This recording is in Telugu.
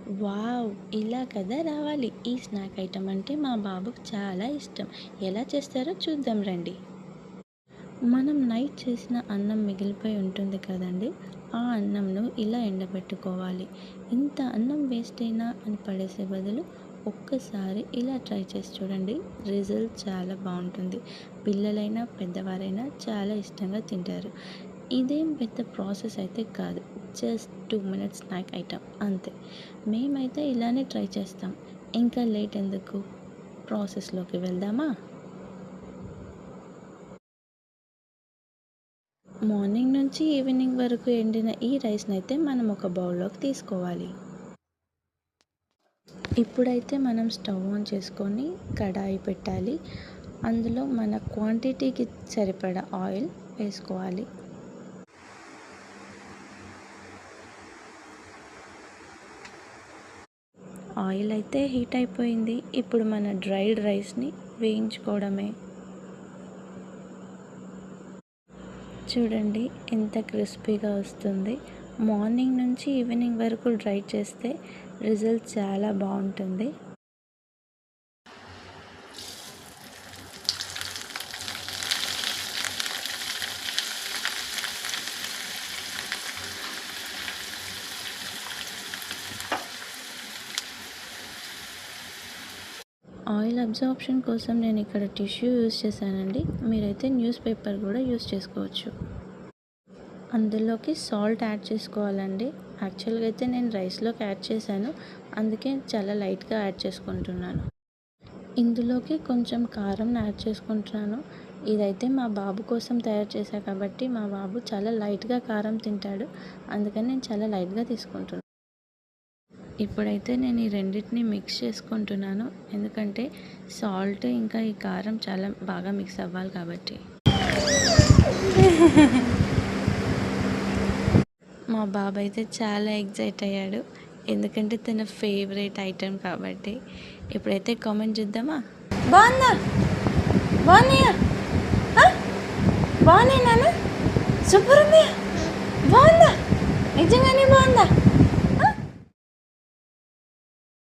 వావ్! ఇలా కదా రావాలి. ఈ స్నాక్ ఐటెమ్ అంటే మా బాబుకి చాలా ఇష్టం. ఎలా చేస్తారో చూద్దాం రండి. మనం నైట్ చేసిన అన్నం మిగిలిపోయి ఉంటుంది కదండీ! ఆ అన్నంను ఇలా ఎండబెట్టుకోవాలి. ఇంత అన్నం వేస్ట్ అయినా అని పడేసే బదులు ఒక్కసారి ఇలా ట్రై చేసి చూడండి. రిజల్ట్ చాలా బావుంటుంది. పిల్లలైనా, పెద్దవారైనా చాలా ఇష్టంగా తింటారు. ఇదేం పెద్ద ప్రాసెస్ అయితే కాదు. జస్ట్ 2 మినిట్స్ స్నాక్ ఐటెమ్ అంతే. మేమైతే ఇలానే ట్రై చేస్తాం. ఇంకా లేట్ ఎందుకు? ప్రాసెస్‌లోకి వెళ్దామా? మార్నింగ్ నుంచి ఈవినింగ్ వరకు ఎండిన ఈ రైస్‌నైతే మనం ఒక బౌల్‌లోకి తీసుకోవాలి. ఇప్పుడైతే మనం స్టవ్ ఆన్ చేసుకొని కడాయి పెట్టాలి. అందులో మన క్వాంటిటీకి సరిపడా ఆయిల్ వేసుకోవాలి. ఆయిల్ అయితే హీట్ అయిపోయింది. ఇప్పుడు మన డ్రైడ్ రైస్‌ని వేయించుకోవడమే. చూడండి ఎంత క్రిస్పీగా వస్తుంది. మార్నింగ్ నుంచి ఈవినింగ్ వరకు డ్రై చేస్తే రిజల్ట్ చాలా బాగుంటుంది. ఆయిల్ అబ్జార్ప్షన్ కోసం నేను ఇక్కడ టిష్యూ యూస్ చేశానండి. మీరైతే న్యూస్ పేపర్ కూడా యూస్ చేసుకోవచ్చు. అందులోకి సాల్ట్ యాడ్ చేసుకోవాలండి. యాక్చువల్గా అయితే నేను రైస్లోకి యాడ్ చేశాను, అందుకే చాలా లైట్గా యాడ్ చేసుకుంటున్నాను. ఇందులోకి కొంచెం కారం యాడ్ చేసుకుంటున్నాను. ఇదైతే మా బాబు కోసం తయారు చేశా కాబట్టి మా బాబు చాలా లైట్గా కారం తింటాడు, అందుకని నేను చాలా లైట్గా తీసుకుంటున్నాను. ఇప్పుడైతే నేను ఈ రెండింటిని మిక్స్ చేసుకుంటున్నాను, ఎందుకంటే సాల్ట్ ఇంకా ఈ కారం చాలా బాగా మిక్స్ అవ్వాలి కాబట్టి. మా బాబు అయితే చాలా ఎగ్జైట్ అయ్యాడు, ఎందుకంటే తన ఫేవరెట్ ఐటెం కాబట్టి. ఇప్పుడైతే కామెంట్ చూద్దామా? బాగుందా? బాగున్నాయా? బాగున్నాయి నాన్న, సూపర్ ఉంది. బాగుందా? నిజంగానే బాగుందా?